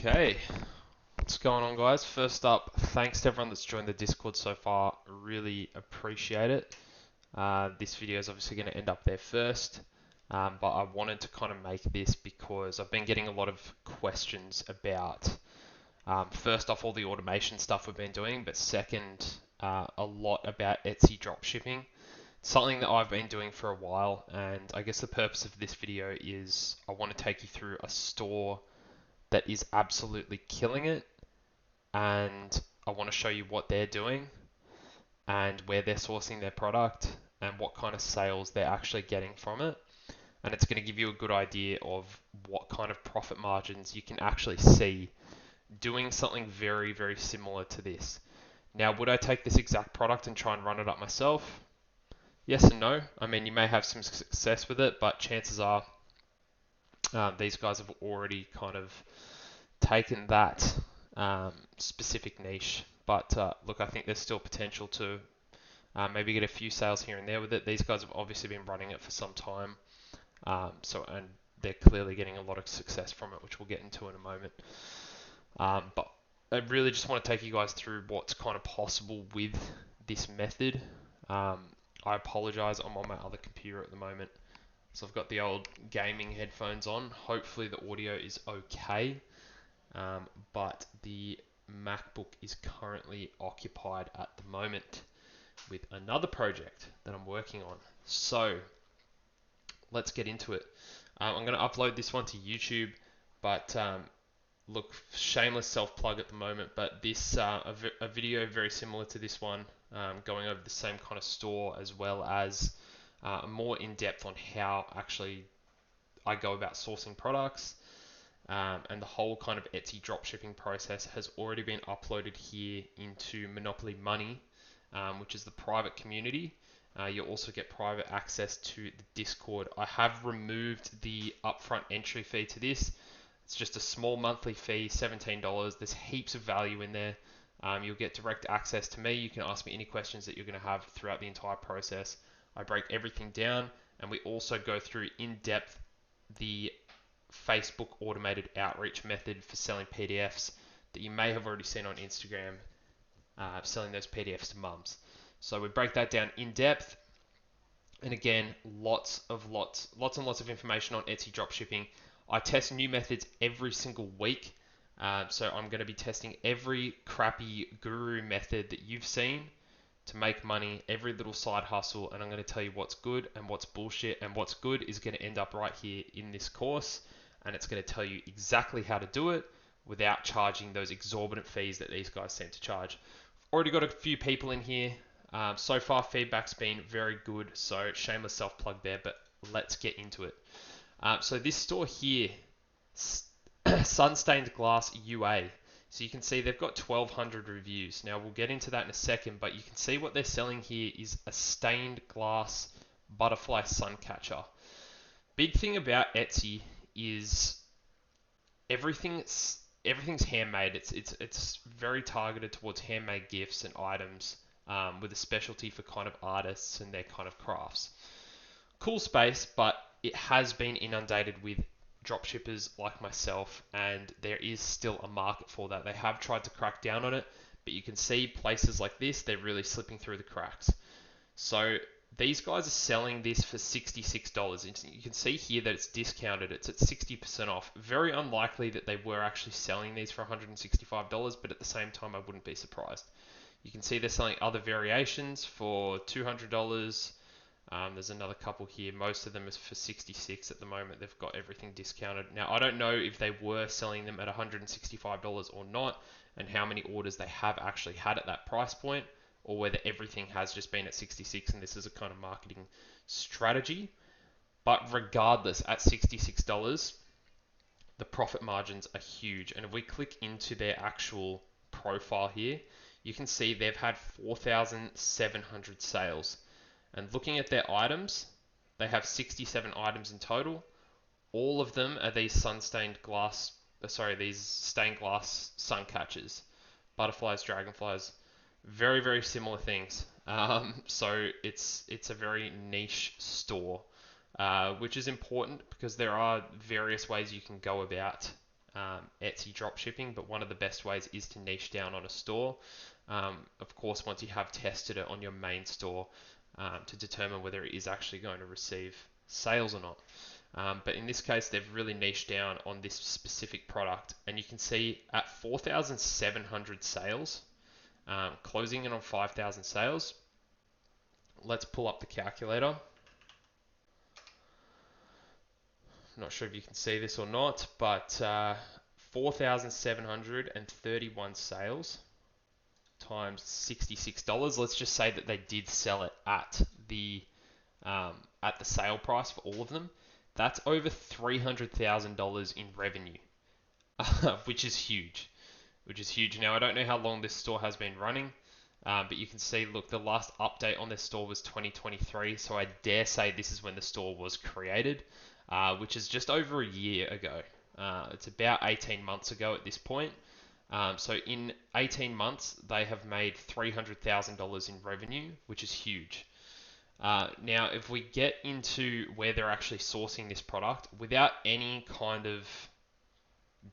Okay, what's going on, guys? First up, thanks to everyone that's joined the Discord so far. Really appreciate it. This video is obviously going to end up there first, but I wanted to kind of make this because I've been getting a lot of questions about, first off, all the automation stuff we've been doing, but second, a lot about Etsy dropshipping. Something that I've been doing for a while, and I guess the purpose of this video is I want to take you through a store that is absolutely killing it, and I want to show you what they're doing and where they're sourcing their product and what kind of sales they're actually getting from it. And it's going to give you a good idea of what kind of profit margins you can actually see doing something very, very similar to this. Now, would I take this exact product and try and run it up myself? Yes and no. I mean, you may have some success with it, but chances are these guys have already kind of taken that specific niche. But look, I think there's still potential to maybe get a few sales here and there with it. These guys have obviously been running it for some time, and they're clearly getting a lot of success from it, which we'll get into in a moment. But I really just want to take you guys through what's kind of possible with this method. I apologize, I'm on my other computer at the moment. So I've got the old gaming headphones on. Hopefully the audio is okay. But the MacBook is currently occupied at the moment with another project that I'm working on. So let's get into it. I'm going to upload this one to YouTube, but look, shameless self-plug at the moment, but this a video very similar to this one, going over the same kind of store as well as more in depth on how actually I go about sourcing products. And the whole kind of Etsy dropshipping process has already been uploaded here into Monopoly Money, which is the private community. You'll also get private access to the Discord. I have removed the upfront entry fee to this. It's just a small monthly fee, $17. There's heaps of value in there. You'll get direct access to me. You can ask me any questions that you're going to have throughout the entire process. I break everything down, and we also go through in depth the Facebook automated outreach method for selling PDFs that you may have already seen on Instagram, selling those PDFs to mums. So we break that down in depth. And again, lots and lots of information on Etsy dropshipping. I test new methods every single week. So I'm going to be testing every crappy guru method that you've seen to make money, every little side hustle, and I'm going to tell you what's good and what's bullshit, and what's good is going to end up right here in this course, and it's going to tell you exactly how to do it without charging those exorbitant fees that these guys seem to charge. Already got a few people in here. So far, feedback's been very good, so shameless self-plug there, but let's get into it. So this store here, Sun-Stained Glass UA. So you can see they've got 1,200 reviews. Now we'll get into that in a second, but you can see what they're selling here is a stained glass butterfly sun catcher. Big thing about Etsy is everything's handmade. It's very targeted towards handmade gifts and items, with a specialty for kind of artists and their kind of crafts. Cool space, but it has been inundated with dropshippers like myself, and there is still a market for that. They have tried to crack down on it, but you can see places like this, they're really slipping through the cracks. So these guys are selling this for $66. You can see here that it's discounted. It's at 60% off. Very unlikely that they were actually selling these for $165, but at the same time, I wouldn't be surprised. You can see they're selling other variations for $200. There's another couple here. Most of them is for 66 at the moment. They've got everything discounted. Now, I don't know if they were selling them at $165 or not, and how many orders they have actually had at that price point, or whether everything has just been at 66 and this is a kind of marketing strategy. But regardless, at $66, the profit margins are huge. And if we click into their actual profile here, you can see they've had 4,700 sales. And looking at their items, they have 67 items in total. All of them are these these stained glass sun catchers, butterflies, dragonflies, very, very similar things. So it's a very niche store, which is important because there are various ways you can go about Etsy dropshipping, but one of the best ways is to niche down on a store. Of course, once you have tested it on your main store to determine whether it is actually going to receive sales or not. But in this case, they've really niched down on this specific product, and you can see at 4,700 sales, closing in on 5,000 sales. Let's pull up the calculator. I'm not sure if you can see this or not, but 4,731 sales times $66. Let's just say that they did sell it at the sale price for all of them. That's over $300,000 in revenue, which is huge. Now, I don't know how long this store has been running, but you can see, look, the last update on this store was 2023, so I dare say this is when the store was created, which is just over a year ago. It's about 18 months ago at this point. So in 18 months, they have made $300,000 in revenue, which is huge. Now, if we get into where they're actually sourcing this product, without any kind of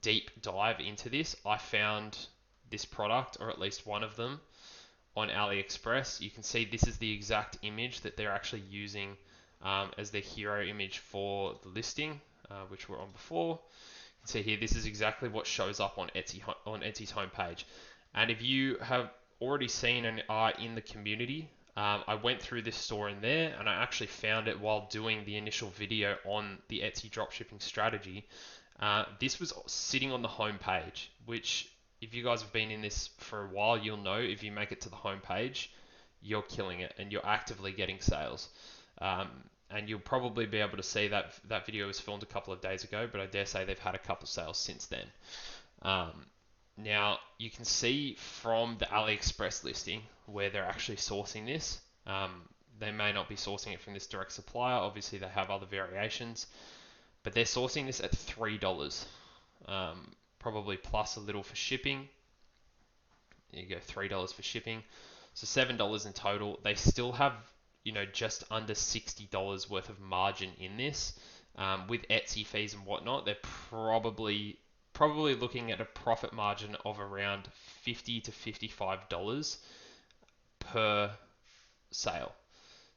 deep dive into this, I found this product, or at least one of them, on AliExpress. You can see this is the exact image that they're actually using as their hero image for the listing, which we're on before. You can see here, this is exactly what shows up on Etsy's homepage. And if you have already seen and are in the community, I went through this store in there, and I actually found it while doing the initial video on the Etsy dropshipping strategy. This was sitting on the home page, which if you guys have been in this for a while, you'll know if you make it to the home page, you're killing it and you're actively getting sales. And you'll probably be able to see that that video was filmed a couple of days ago, but I dare say they've had a couple sales since then. Now, you can see from the AliExpress listing where they're actually sourcing this. They may not be sourcing it from this direct supplier. Obviously, they have other variations, but they're sourcing this at $3, probably plus a little for shipping. There you go, $3 for shipping, so $7 in total. They still have, just under $60 worth of margin in this. With Etsy fees and whatnot, they're probably looking at a profit margin of around $50 to $55 per sale.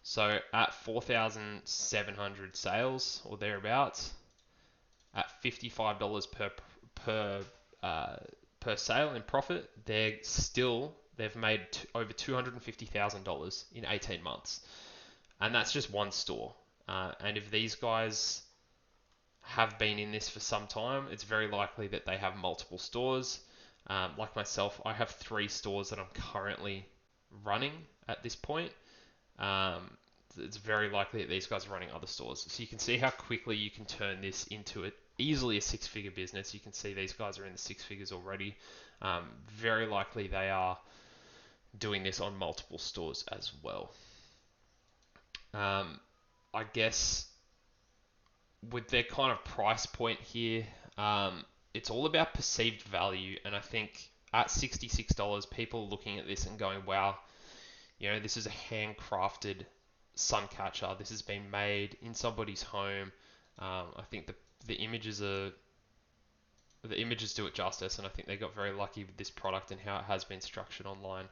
So at 4,700 sales or thereabouts, at $55 per sale in profit, they've made over $250,000 in 18 months, and that's just one store. And if these guys have been in this for some time, it's very likely that they have multiple stores. Like myself, I have 3 stores that I'm currently running at this point. It's very likely that these guys are running other stores. So you can see how quickly you can turn this into easily a 6-figure business. You can see these guys are in the 6 figures already. Very likely they are doing this on multiple stores as well. I guess with their kind of price point here, it's all about perceived value. And I think at $66, people are looking at this and going, wow, this is a handcrafted sun catcher. This has been made in somebody's home. I think the images do it justice, and I think they got very lucky with this product and how it has been structured online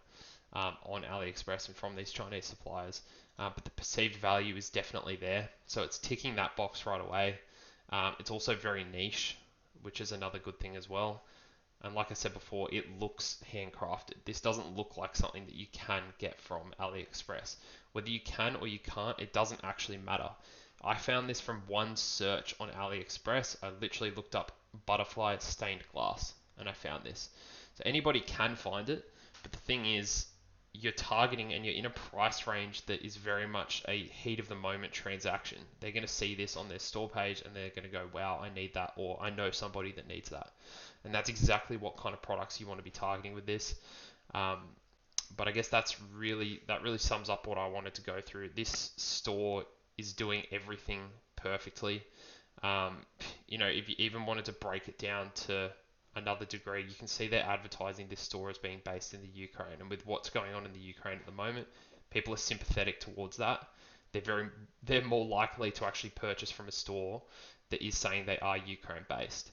on AliExpress and from these Chinese suppliers. But the perceived value is definitely there, so it's ticking that box right away. It's also very niche, which is another good thing as well. And like I said before, it looks handcrafted. This doesn't look like something that you can get from AliExpress. Whether you can or you can't, it doesn't actually matter. I found this from one search on AliExpress. I literally looked up butterfly stained glass and I found this. So anybody can find it, but the thing is, you're targeting and you're in a price range that is very much a heat of the moment transaction. They're going to see this on their store page and they're going to go, wow, I need that, or I know somebody that needs that. And that's exactly what kind of products you want to be targeting with this. But I guess that really sums up what I wanted to go through. This store is doing everything perfectly. If you even wanted to break it down to another degree, you can see they're advertising this store as being based in the Ukraine. And with what's going on in the Ukraine at the moment, people are sympathetic towards that. They're more likely to actually purchase from a store that is saying they are Ukraine based.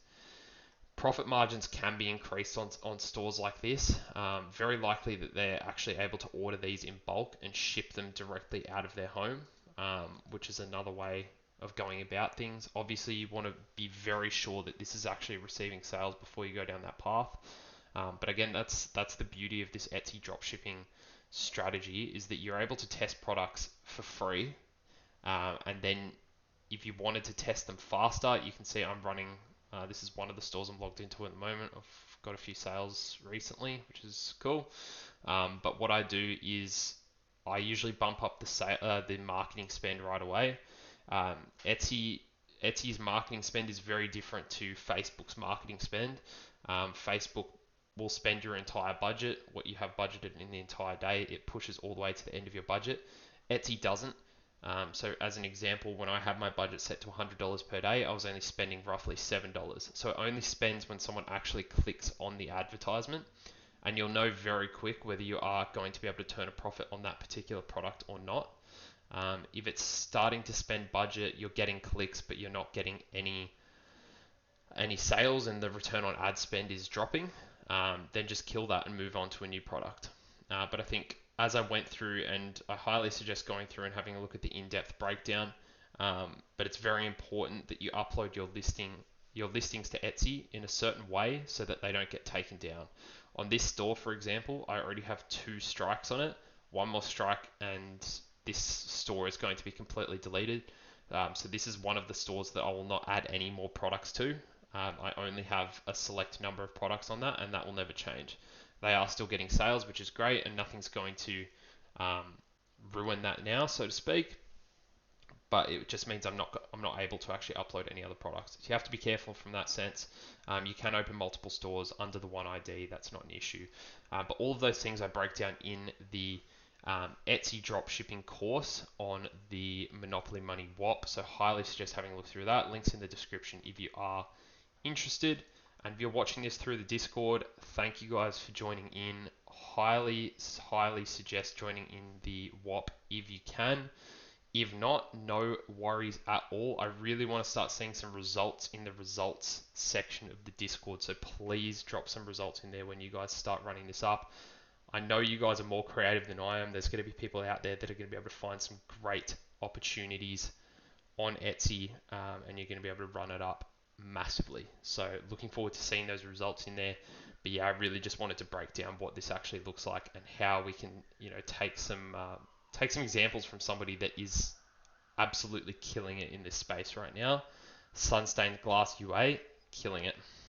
Profit margins can be increased on stores like this. Very likely that they're actually able to order these in bulk and ship them directly out of their home, which is another way of going about things. Obviously, you want to be very sure that this is actually receiving sales before you go down that path. But again, that's the beauty of this Etsy dropshipping strategy, is that you're able to test products for free, and then if you wanted to test them faster, you can see I'm running. This is one of the stores I'm logged into at the moment. I've got a few sales recently, which is cool. But what I do is I usually bump up the marketing spend right away. Um, Etsy Etsy's marketing spend is very different to Facebook's marketing spend. Facebook will spend your entire budget, what you have budgeted in the entire day. It pushes all the way to the end of your budget. Etsy doesn't. So as an example, when I had my budget set to $100 per day, I was only spending roughly $7. So it only spends when someone actually clicks on the advertisement, and you'll know very quick whether you are going to be able to turn a profit on that particular product or not. If it's starting to spend budget, you're getting clicks, but you're not getting any sales, and the return on ad spend is dropping, then just kill that and move on to a new product. But I think as I went through, and I highly suggest going through and having a look at the in-depth breakdown. But it's very important that you upload your listings to Etsy in a certain way so that they don't get taken down. On this store, for example, I already have 2 strikes on it. One more strike, and this store is going to be completely deleted. So this is one of the stores that I will not add any more products to. I only have a select number of products on that, and that will never change. They are still getting sales, which is great, and nothing's going to um, ruin that now, so to speak. But it just means I'm not able to actually upload any other products. So you have to be careful from that sense. You can open multiple stores under the one ID. That's not an issue. But all of those things I break down in the Etsy dropshipping course on the Monopoly Money WOP. So highly suggest having a look through that. Links in the description if you are interested. And if you're watching this through the Discord, thank you guys for joining in. Highly suggest joining in the WOP if you can. If not, no worries at all. I really want to start seeing some results in the results section of the Discord. So please drop some results in there when you guys start running this up. I know you guys are more creative than I am. There's going to be people out there that are going to be able to find some great opportunities on Etsy, and you're going to be able to run it up massively. So looking forward to seeing those results in there. But yeah, I really just wanted to break down what this actually looks like and how we can, take some examples from somebody that is absolutely killing it in this space right now. Sunstained Glass UA, killing it.